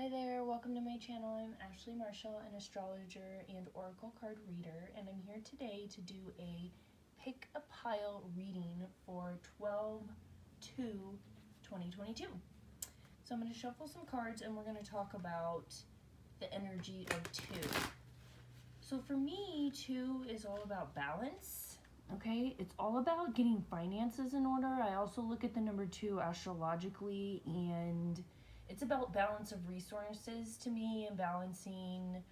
Hi there, welcome to my channel. I'm Ashley Marshall, an astrologer and oracle card reader, and I'm here today to do a pick a pile reading for 12/2/2022. So I'm going to shuffle some cards and we're going to talk about the energy of 2. So for me, 2 is all about balance. Okay, it's all about getting finances in order. I also look at the number 2 astrologically, and it's about balance of resources to me and balancing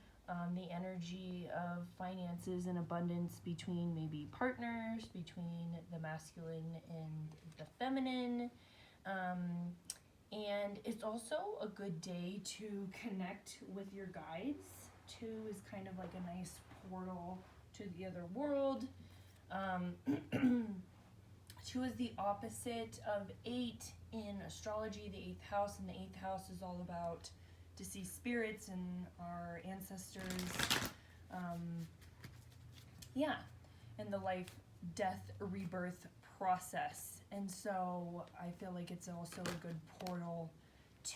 the energy of finances and abundance between maybe partners, between the masculine and the feminine. And it's also a good day to connect with your guides. 2 is kind of like a nice portal to the other world. 2 is the opposite of 8 in astrology, the 8th house, and the 8th house is all about deceased spirits and our ancestors. And the life, death, rebirth process. And so I feel like it's also a good portal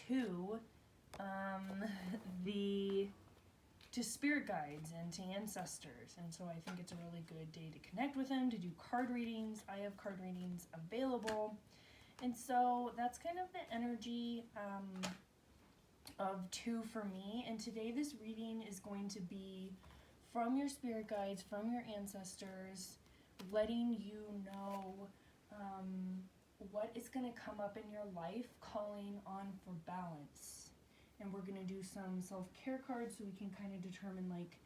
to to spirit guides and to ancestors. And so I think it's a really good day to connect with them, to do card readings. I have card readings available. And so that's kind of the energy of 2 for me. And today this reading is going to be from your spirit guides, from your ancestors, letting you know what is going to come up in your life, calling on for balance. And we're going to do some self-care cards so we can kind of determine like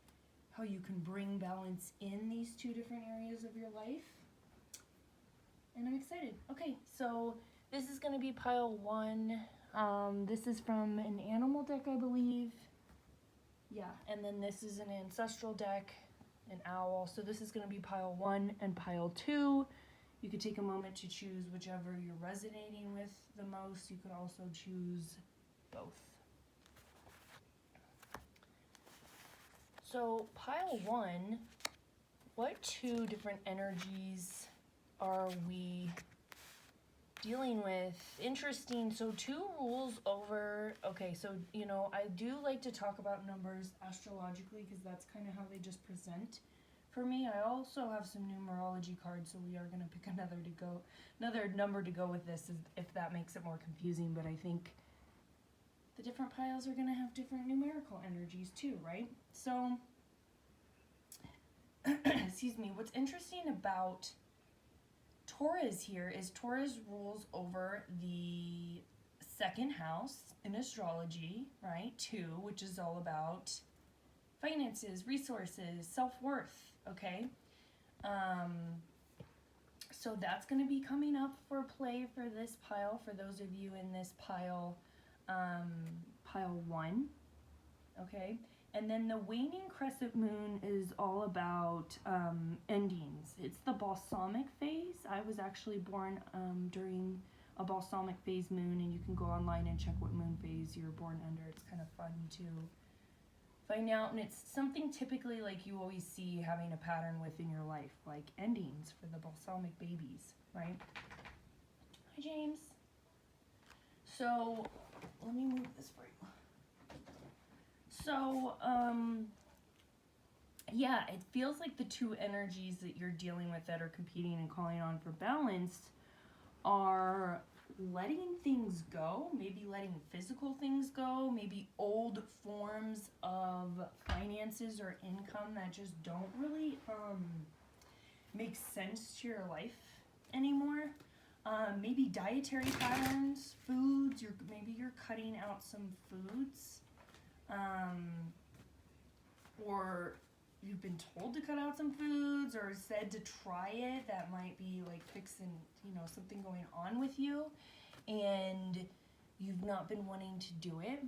how you can bring balance in these 2 different areas of your life. And I'm excited. Okay, so this is going to be pile 1. This is from an animal deck, I believe. Yeah, and then this is an ancestral deck, an owl. So this is going to be pile 1 and pile 2. You could take a moment to choose whichever you're resonating with the most. You could also choose both. So pile 1, what 2 different energies are we dealing with? Interesting. So 2 rules over, okay, so I do like to talk about numbers astrologically because that's kind of how they just present for me. I also have some numerology cards, so we are going to pick another number to go with this, if that makes it more confusing. But I think the different piles are going to have different numerical energies too, right? So, excuse me, what's interesting about Taurus here is Taurus rules over the 2nd house in astrology, right? 2, which is all about finances, resources, self-worth, okay? So that's going to be coming up for play for this pile, for those of you in this pile 1, okay? And then the waning crescent moon is all about endings. It's the balsamic phase. I was actually born during a balsamic phase moon, and you can go online and check what moon phase you're born under. It's kind of fun to find out, and it's something typically like you always see having a pattern within your life, like endings for the balsamic babies, right? Hi, James. So let me move this for you. So, yeah, it feels like the 2 energies that you're dealing with that are competing and calling on for balance are letting things go, maybe letting physical things go, maybe old forms of finances or income that just don't really make sense to your life anymore. Maybe dietary patterns, foods, maybe you're cutting out some foods. Or you've been told to cut out some foods or said to try it that might be like fixing, something going on with you, and you've not been wanting to do it.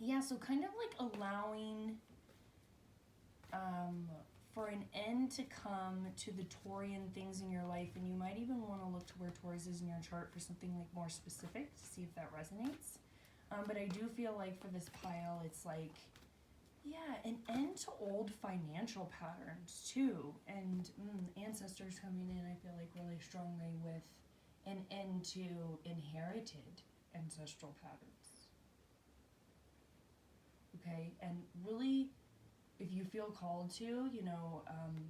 Yeah, so kind of like allowing for an end to come to the Taurian things in your life, and you might even want to look to where Taurus is in your chart for something like more specific to see if that resonates. But I do feel like for this pile, it's like, yeah, an end to old financial patterns too. And ancestors coming in, I feel like really strongly with an end to inherited ancestral patterns. Okay, and really, if you feel called to,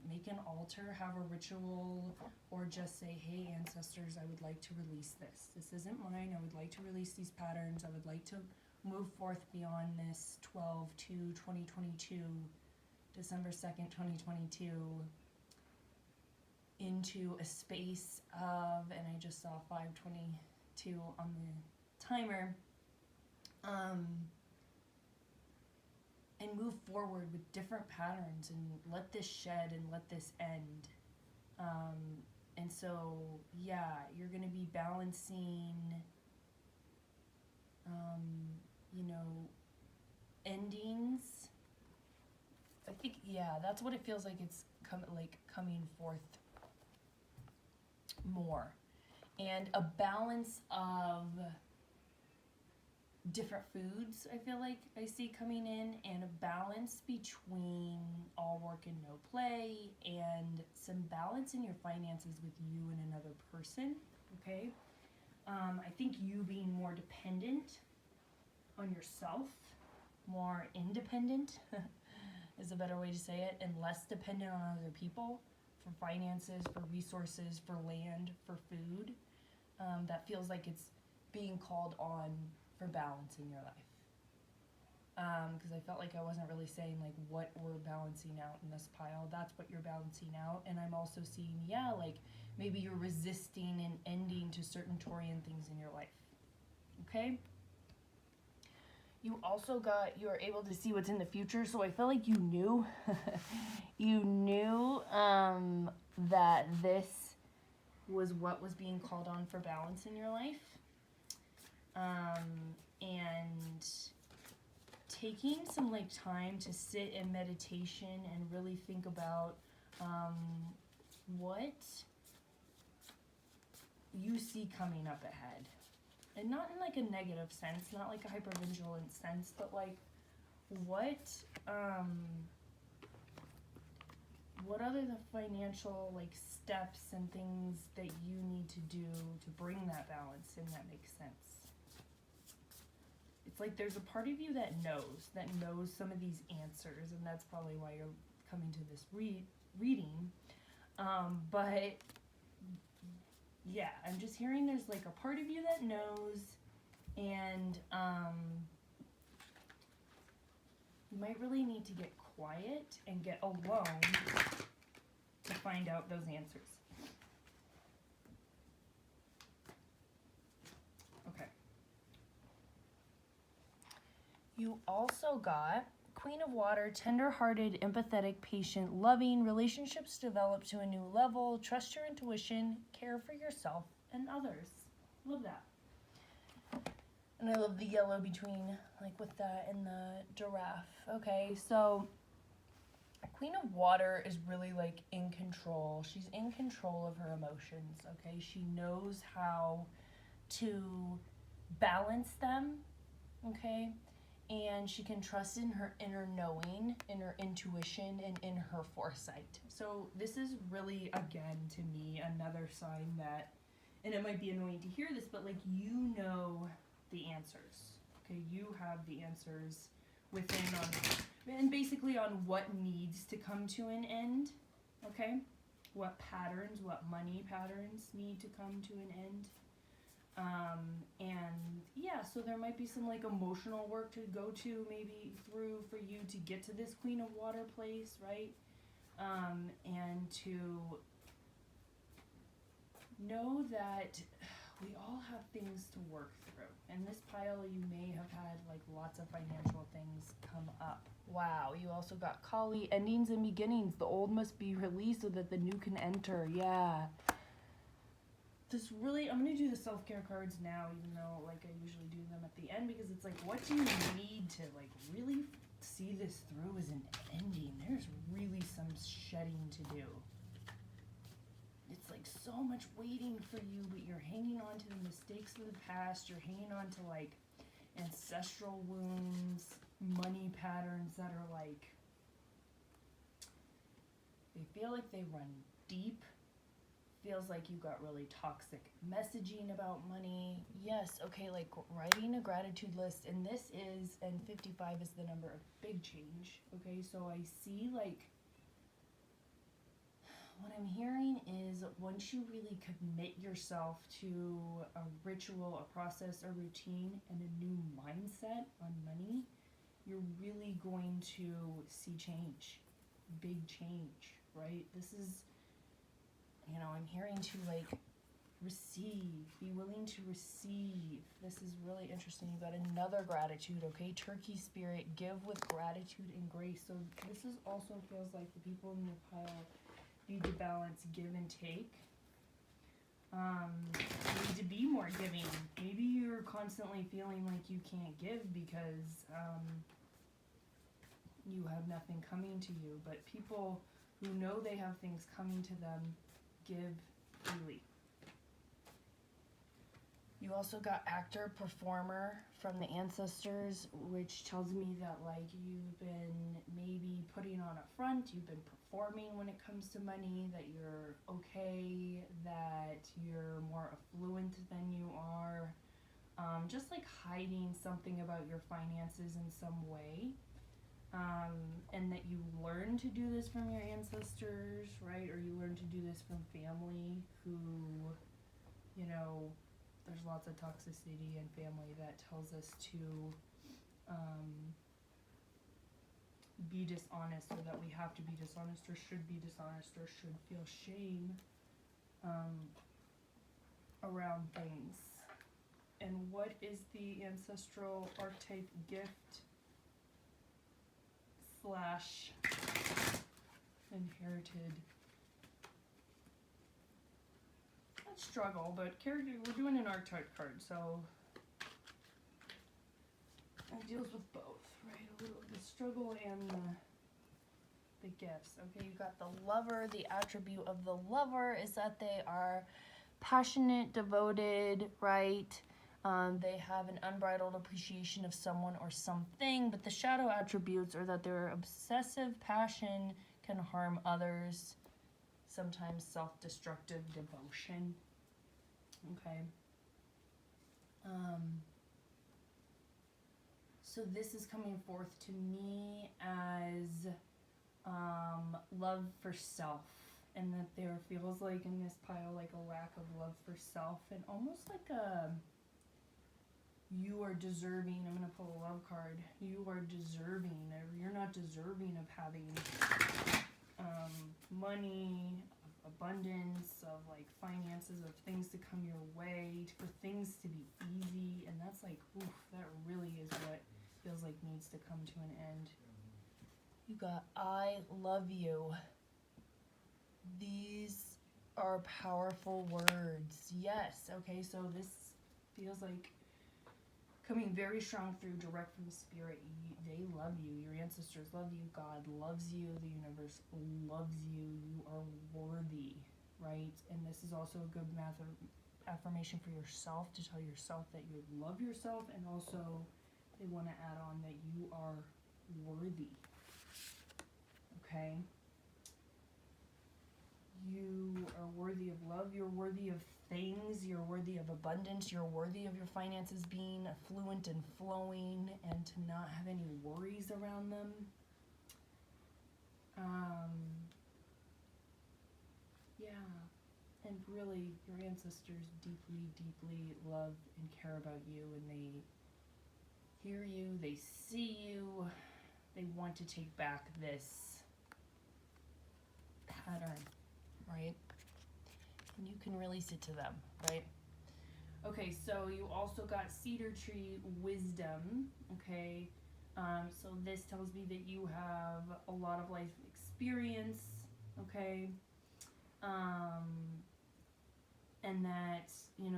make an altar, have a ritual, or just say, hey, ancestors, I would like to release this. This isn't mine. I would like to release these patterns. I would like to move forth beyond this 12/2/2022, December 2nd, 2022, into a space of, and I just saw 5:22 on the timer, and move forward with different patterns and let this shed and let this end. And so, yeah, you're going to be balancing, endings. I think, yeah, that's what it feels like. It's coming forth more. And a balance of different foods, I feel like I see coming in, and a balance between all work and no play, and some balance in your finances with you and another person, okay? I think you being more dependent on yourself, more independent is a better way to say it, and less dependent on other people for finances, for resources, for land, for food. That feels like it's being called on for balance in your life. Because I felt like I wasn't really saying like what we're balancing out in this pile. That's what you're balancing out. And I'm also seeing, like maybe you're resisting and ending to certain Taurian things in your life. Okay? You also are able to see what's in the future. So I feel like you knew, that this was what was being called on for balance in your life. And taking some time to sit in meditation and really think about what you see coming up ahead. And not in a negative sense, not a hypervigilant sense, but what are the financial steps and things that you need to do to bring that balance, and that makes sense. It's there's a part of you that knows some of these answers, and that's probably why you're coming to this reading. But yeah, I'm just hearing there's a part of you that knows, and you might really need to get quiet and get alone to find out those answers. Okay. You also got Queen of Water, tender-hearted, empathetic, patient, loving, relationships develop to a new level, trust your intuition, care for yourself and others. Love that. And I love the yellow between, with that and the giraffe. Okay, so Queen of Water is really, in control. She's in control of her emotions, okay? She knows how to balance them, okay? And she can trust in her inner knowing, in her intuition, and in her foresight. So this is really, again, to me, another sign that, and it might be annoying to hear this, but you know the answers. Okay, you have the answers and basically on what needs to come to an end. Okay, what money patterns need to come to an end. And yeah, so there might be some emotional work to go to maybe through for you to get to this Queen of Water place, right? And to know that we all have things to work through. And this pile, you may have had lots of financial things come up. Wow, you also got Kali, endings and beginnings. The old must be released so that the new can enter. Yeah. I'm going to do the self-care cards now, even though I usually do them at the end, because it's what do you need to really see this through as an ending? There's really some shedding to do. It's so much waiting for you, but you're hanging on to the mistakes of the past. You're hanging on to ancestral wounds, money patterns that are they feel like they run deep, feels like you got really toxic messaging about money. Yes, okay, like writing a gratitude list, and 55 is the number of big change. Okay, so I see like, what I'm hearing is once you really commit yourself to a ritual, a process, a routine, and a new mindset on money, you're really going to see change, big change, right? This is, I'm hearing to like receive, be willing to receive. This is really interesting. You got another gratitude, okay? Turkey spirit, give with gratitude and grace. So this is also feels like the people in your pile need to balance give and take. You need to be more giving. Maybe you're constantly feeling like you can't give because you have nothing coming to you. But people who know they have things coming to them give freely. You also got actor, performer from the ancestors, which tells me that like you've been maybe putting on a front, you've been performing when it comes to money, that you're okay, that you're more affluent than you are, just like hiding something about your finances in some way, and that you learn to do this from your ancestors, right? Or you learn to do this from family who, there's lots of toxicity in family that tells us to be dishonest, or that we have to be dishonest, or should be dishonest, or should feel shame around things. And what is the ancestral archetype gift / inherited? Struggle, but character, we're doing an archetype card, so it deals with both, right? A little the struggle and the gifts. Okay, you got the lover. The attribute of the lover is that they are passionate, devoted, right? They have an unbridled appreciation of someone or something, but the shadow attributes are that their obsessive passion can harm others, sometimes self-destructive devotion. Okay. So this is coming forth to me as love for self, and that there feels like in this pile like a lack of love for self, and almost like you are deserving. I'm going to pull a love card. You are deserving, or you're not deserving of having money, abundance, of like finances, of things to come your way, for things to be easy. And that's like, oof, that really is what feels like needs to come to an end. You got I love you. These are powerful words. Yes. Okay, so this feels like coming very strong through, direct from spirit. They love you. Your ancestors love you. God loves you. The universe loves you. You are worthy, right? And this is also a good affirmation for yourself, to tell yourself that you love yourself, and also they want to add on that you are worthy. Okay? You are worthy of love. You're worthy of things. You're worthy of abundance. You're worthy of your finances being affluent and flowing, and to not have any worries around them. And really, your ancestors deeply, deeply love and care about you, and they hear you, they see you, they want to take back this pattern, right? And you can release it to them, right? Okay, so you also got cedar tree wisdom, okay? So this tells me that you have a lot of life experience, okay? And that,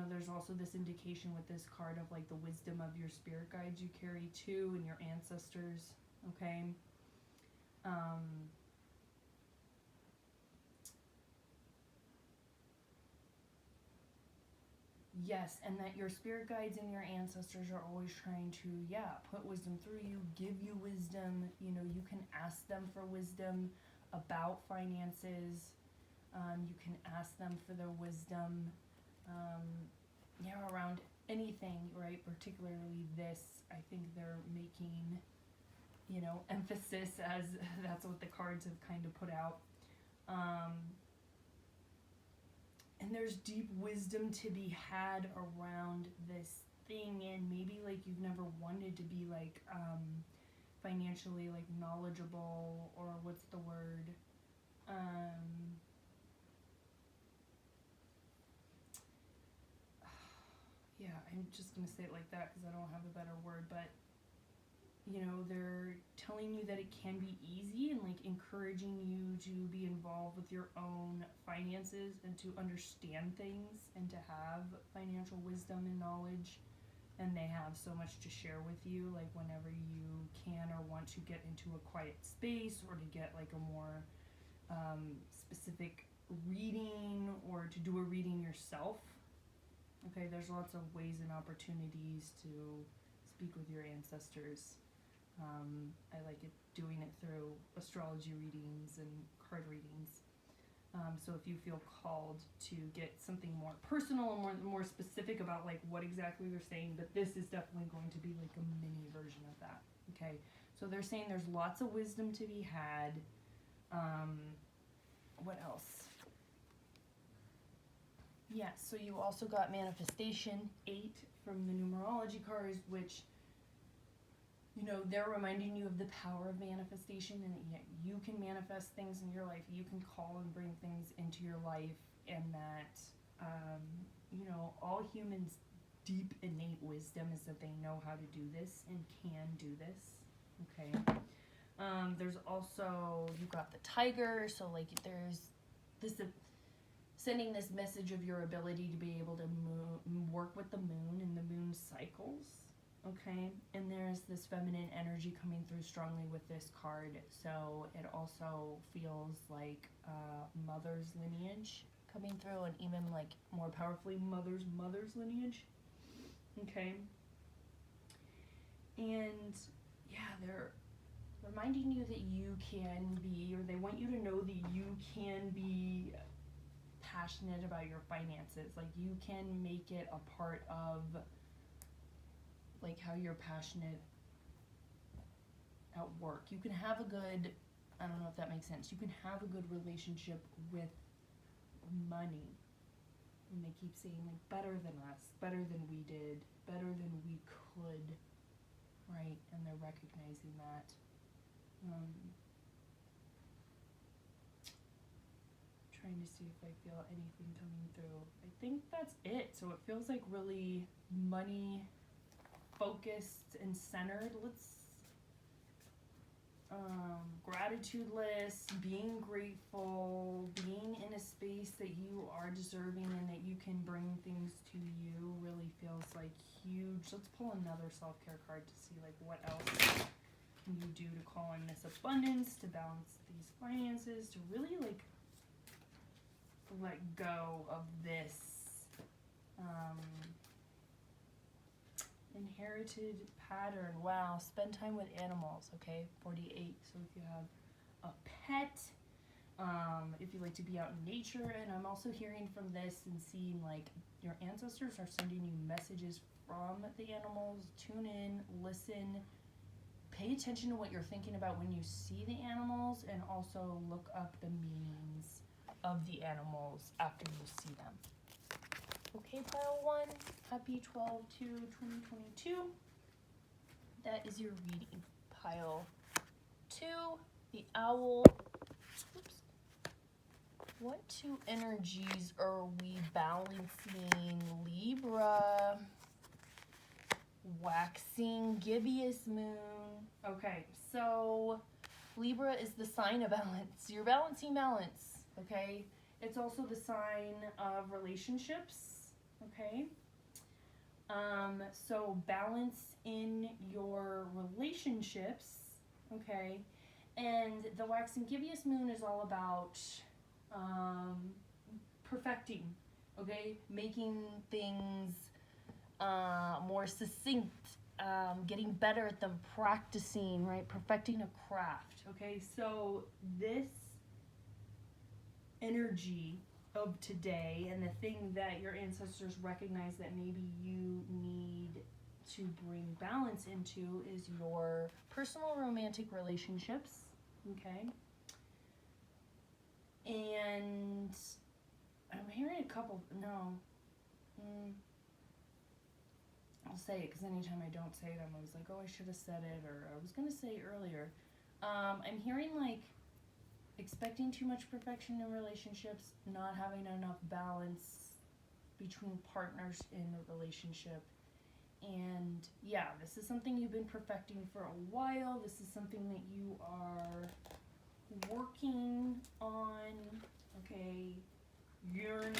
there's also this indication with this card of like the wisdom of your spirit guides you carry too, and your ancestors, okay? Yes, and that your spirit guides and your ancestors are always trying to, put wisdom through you, give you wisdom. You can ask them for wisdom about finances. You can ask them for their wisdom, around anything, right? Particularly this, I think they're making, emphasis, as that's what the cards have kind of put out. And there's deep wisdom to be had around this thing, and maybe like you've never wanted to be like financially like knowledgeable, or what's the word? Yeah, I'm just gonna say it like that because I don't have a better word, but they're telling you that it can be easy, and like encouraging you to be involved with your own finances and to understand things and to have financial wisdom and knowledge. And they have so much to share with you, like whenever you can or want to get into a quiet space, or to get like a more specific reading, or to do a reading yourself. Okay, there's lots of ways and opportunities to speak with your ancestors. I like doing it through astrology readings and card readings. So if you feel called to get something more personal and more specific about like what exactly they're saying, but this is definitely going to be like a mini version of that. Okay, so they're saying there's lots of wisdom to be had. What else? Yes, so you also got manifestation 8 from the numerology cards, which they're reminding you of the power of manifestation, and that you can manifest things in your life. You can call and bring things into your life, and that, all humans' deep innate wisdom is that they know how to do this and can do this. Okay. There's also, you got the tiger, so like there's this sending this message of your ability to be able to work with the moon and the moon cycles. Okay, and there's this feminine energy coming through strongly with this card, so it also feels like mother's lineage coming through, and even like more powerfully mother's lineage. Okay, and yeah, they're reminding you that you can be, or they want you to know that you can be passionate about your finances. Like you can make it a part of like how you're passionate at work. You can have a good, I don't know if that makes sense, you can have a good relationship with money. And they keep saying like better than us, better than we did, better than we could, right? And they're recognizing that. Trying to see if I feel anything coming through. I think that's it. So it feels like really money focused and centered. Let's gratitude list, being grateful, being in a space that you are deserving and that you can bring things to you really feels like huge. Let's pull another self-care card to see like what else can you do to call in this abundance, to balance these finances, to really like let go of this inherited pattern. Wow, spend time with animals. Okay, 48. So if you have a pet, if you like to be out in nature, and I'm also hearing from this and seeing like your ancestors are sending you messages from the animals. Tune in, listen, pay attention to what you're thinking about when you see the animals, and also look up the meanings of the animals after you see them. Okay, pile 1, happy 12/2/2022. That is your reading. Pile 2, the owl. Oops. What 2 energies are we balancing? Libra, waxing gibbous moon. Okay, so Libra is the sign of balance. You're balancing balance, okay? It's also the sign of relationships. Okay, so balance in your relationships, okay, and the waxing gibbous moon is all about perfecting, okay, making things more succinct, getting better at them, practicing, right, perfecting a craft, okay, so this energy of today and the thing that your ancestors recognize that maybe you need to bring balance into is your personal romantic relationships, okay? And I'm hearing a couple, I'll say it because anytime I don't say it, I'm always like, oh, I should have said it, or I was going to say earlier. I'm hearing like expecting too much perfection in relationships, not having enough balance between partners in a relationship. And yeah, this is something you've been perfecting for a while. This is something that you are working on, okay, yearning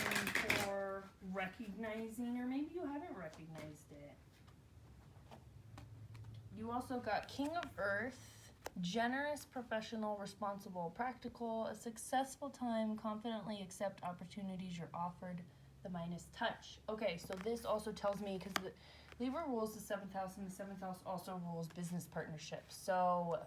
for, recognizing, or maybe you haven't recognized it. You also got King of Earth, generous, professional, responsible, practical, a successful time, confidently accept opportunities you're offered, the Midas touch. Okay, so this also tells me, because Libra rules the 7th house, and the 7th house also rules business partnerships. So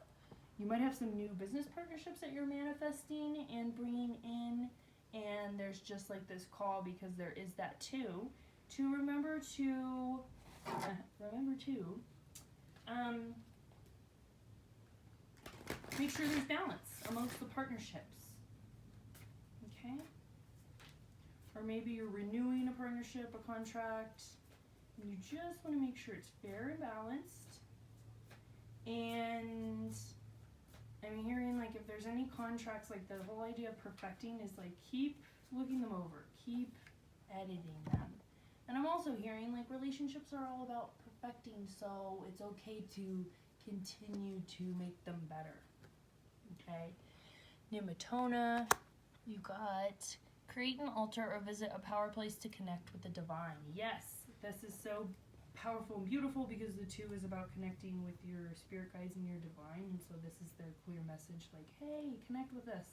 you might have some new business partnerships that you're manifesting and bringing in, and there's just like this call, because there is that too, to remember to make sure there's balance amongst the partnerships, okay? Or maybe you're renewing a partnership, a contract, and you just want to make sure it's fair and balanced. And I'm hearing like if there's any contracts, like the whole idea of perfecting is like keep looking them over, keep editing them. And I'm also hearing like relationships are all about perfecting, so it's okay to continue to make them better. Okay. Pneumatona, you got create an altar or visit a power place to connect with the divine. Yes, this is so powerful and beautiful because the 2 is about connecting with your spirit guides and your divine, and so this is their clear message, like, hey, connect with us,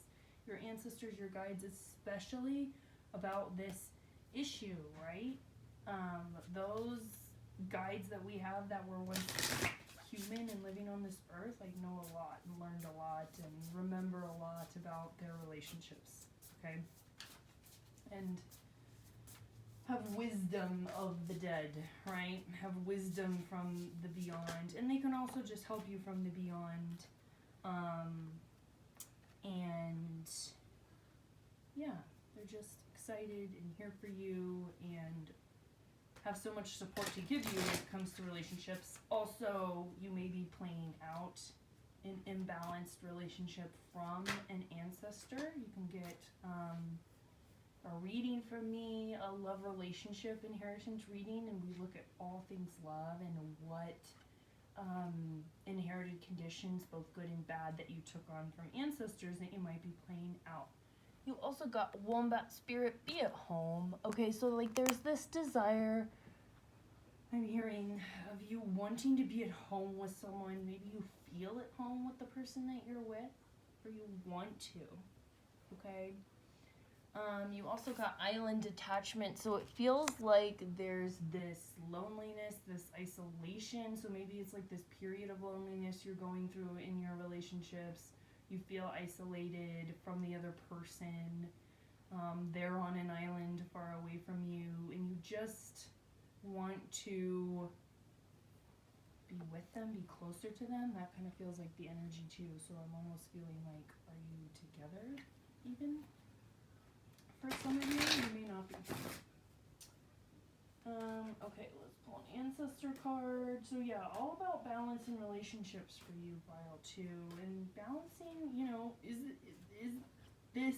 your ancestors, your guides, especially about this issue, right? Those guides that we have that were once human and living on this earth, like, know a lot and learned a lot and remember a lot about their relationships, okay? And have wisdom of the dead, right? Have wisdom from the beyond. And they can also just help you from the beyond. And yeah, they're just excited and here for you and have so much support to give you when it comes to relationships. Also, you may be playing out an imbalanced relationship from an ancestor. You can get a reading from me, a love relationship inheritance reading, and we look at all things love and what inherited conditions, both good and bad, that you took on from ancestors that you might be playing out. You also got Wombat Spirit, be at home. Okay, so like there's this desire I'm hearing of you wanting to be at home with someone. Maybe you feel at home with the person that you're with, or you want to, okay? You also got island detachment, so it feels like there's this loneliness, this isolation, so maybe it's like this period of loneliness you're going through in your relationships. You feel isolated from the other person. They're on an island far away from you, and you just want to be with them, be closer to them. That kind of feels like the energy too, so I'm almost feeling like, are you together even? For some of you, you may not be. Okay, let's pull an ancestor card. So yeah, all about balance in relationships for you, Vile, too. And balancing, you know, is this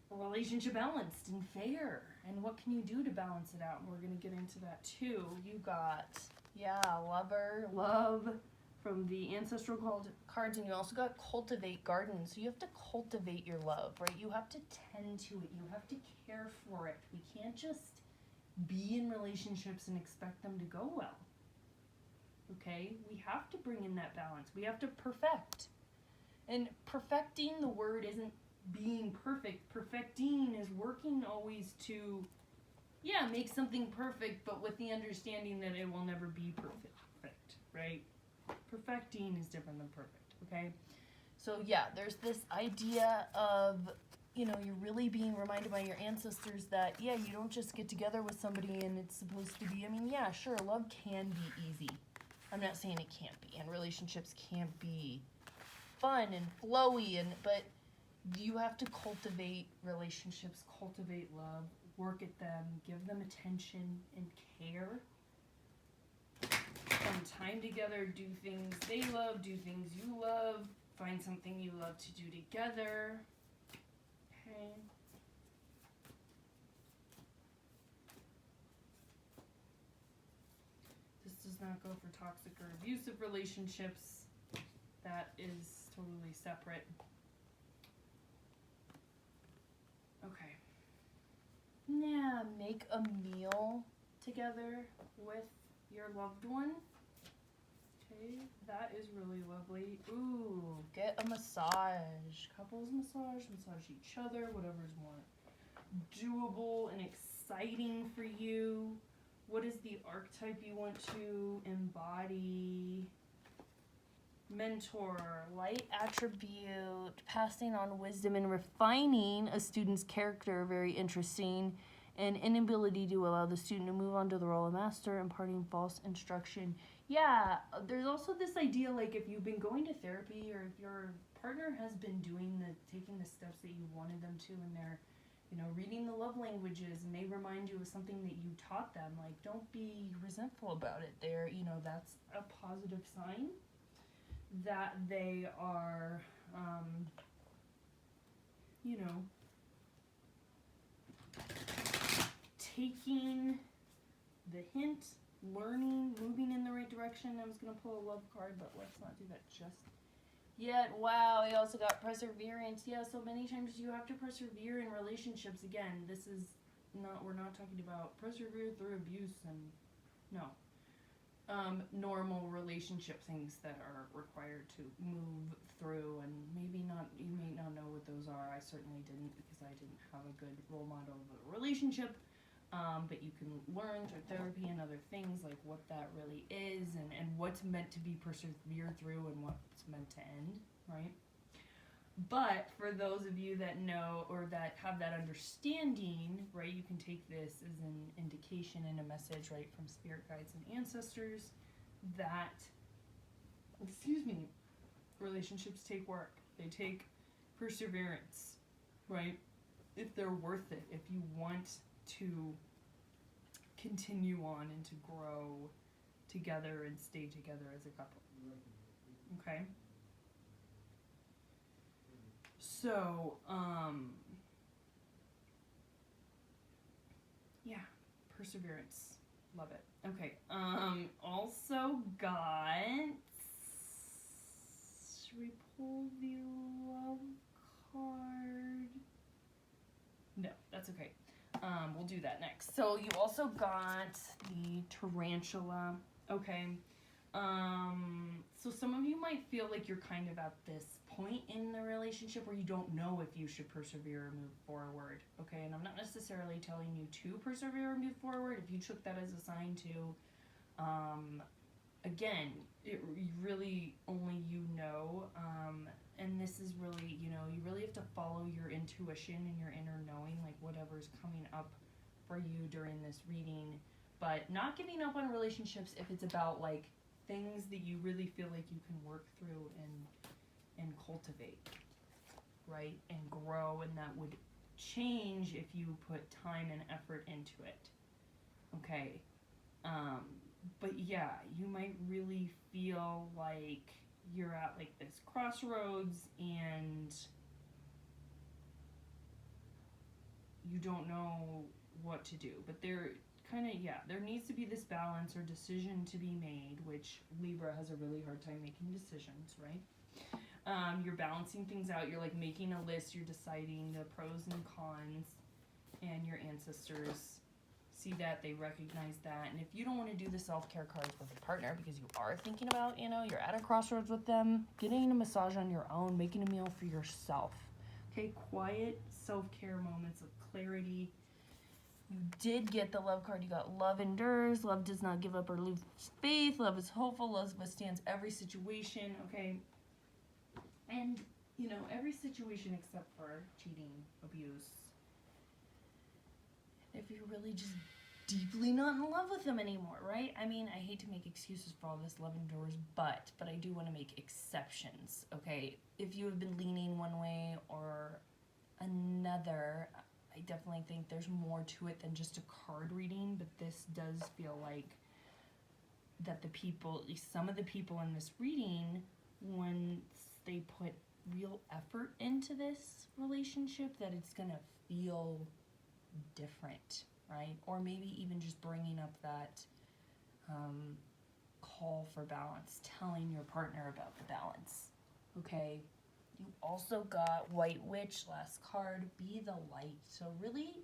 relationship balanced and fair? And what can you do to balance it out? And we're going to get into that too. You got, yeah, lover, love from the ancestral cards, and you also got cultivate, garden. So you have to cultivate your love, right? You have to tend to it. You have to care for it. We can't just be in relationships and expect them to go well. Okay? We have to bring in that balance. We have to perfect. And perfecting, the word isn't being perfect. Perfecting is working always to, yeah, make something perfect, but with the understanding that it will never be perfect, right? Perfecting is different than perfect, okay? So yeah, there's this idea of, you know, you're really being reminded by your ancestors that, yeah, you don't just get together with somebody and it's supposed to be, I mean, yeah, sure, love can be easy. I'm not saying it can't be, and relationships can't be fun and flowy, but you have to cultivate relationships, cultivate love, work at them, give them attention and care. Spend time together, do things they love, do things you love, find something you love to do together. Okay. This does not go for toxic or abusive relationships. That is totally separate. Okay. Yeah, make a meal together with your loved one. Okay, that is really lovely. Ooh, get a massage. Couples massage each other, whatever's more doable and exciting for you. What is the archetype you want to embody? Mentor, light attribute, passing on wisdom and refining a student's character, very interesting. And inability to allow the student to move on to the role of master, imparting false instruction. Yeah, there's also this idea, like, if you've been going to therapy or if your partner has been taking the steps that you wanted them to, and they're, you know, reading the love languages, and they remind you of something that you taught them, like, don't be resentful about it. They're, you know, that's a positive sign that they are, you know, taking the hint, learning, moving in the right direction. I was going to pull a love card, but let's not do that just yet. Wow, I also got perseverance. Yeah, so many times you have to persevere in relationships. Again, this is not, we're not talking about persevere through abuse and, no. Normal relationship things that are required to move through, and maybe not, you may not know what those are. I certainly didn't, because I didn't have a good role model of a relationship. But you can learn through therapy and other things, like what that really is, and what's meant to be persevered through and what's meant to end, right? But for those of you that know or that have that understanding, right, you can take this as an indication and a message, right, from spirit guides and ancestors that, relationships take work. They take perseverance, right? If they're worth it, if you want to continue on and to grow together and stay together as a couple. Okay? So, yeah, perseverance. Love it. Okay, also got, should we pull the love card? No, that's okay. We'll do that next. So you also got the tarantula. Okay. So some of you might feel like you're kind of at this point in the relationship where you don't know if you should persevere or move forward. Okay, and I'm not necessarily telling you to persevere or move forward. If you took that as a sign to, again, it really only you know. And this is really, you know, you really have to follow your intuition and your inner knowing, like whatever's coming up for you during this reading. But not giving up on relationships if it's about like things that you really feel like you can work through and cultivate, right? And grow, and that would change if you put time and effort into it. Okay. But yeah, you might really feel like you're at like this crossroads and you don't know what to do. But there needs to be this balance or decision to be made, which Libra has a really hard time making decisions, right? You're balancing things out. You're like making a list. You're deciding the pros and cons, and your ancestors see that, they recognize that. And if you don't want to do the self-care cards with a partner because you are thinking about, you know, you're at a crossroads with them, getting a massage on your own, making a meal for yourself. Okay, quiet self-care moments of clarity. You did get the love card. You got love endures, love does not give up or lose faith, love is hopeful, love withstands every situation. Okay, and you know, every situation except for cheating, abuse. If you're really just deeply not in love with them anymore, right? I mean, I hate to make excuses for all this love endures, but I do want to make exceptions, okay? If you have been leaning one way or another, I definitely think there's more to it than just a card reading, but this does feel like that the people, at least some of the people in this reading, once they put real effort into this relationship, that it's gonna feel different, right? Or maybe even just bringing up that call for balance, telling your partner about the balance, okay? You also got White Witch, last card, be the light. So really,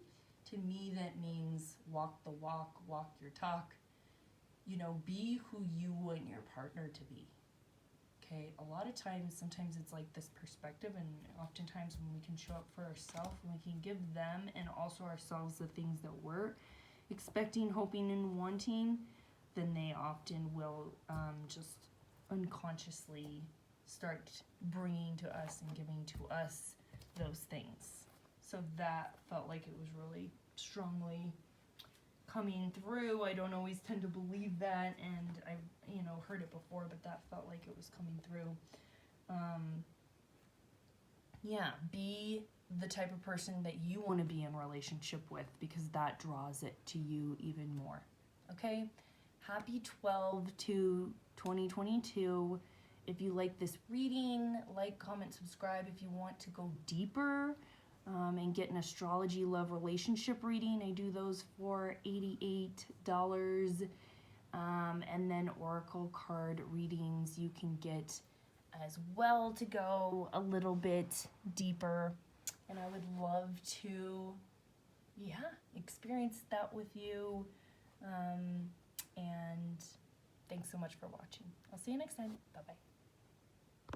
to me, that means walk the walk, walk your talk. You know, be who you want your partner to be. Okay, a lot of times, sometimes it's like this perspective, and oftentimes when we can show up for ourselves, and we can give them and also ourselves the things that we're expecting, hoping, and wanting, then they often will just unconsciously start bringing to us and giving to us those things. So that felt like it was really strongly coming through. I don't always tend to believe that, and I've heard it before, but that felt like it was coming through. Yeah, be the type of person that you want to be in relationship with, because that draws it to you even more. Okay? Happy 12/2/2022. If you like this reading, like, comment, subscribe. If you want to go deeper and get an astrology love relationship reading, I do those for $88. And then oracle card readings you can get as well to go a little bit deeper. And I would love to, experience that with you. And thanks so much for watching. I'll see you next time. Bye-bye.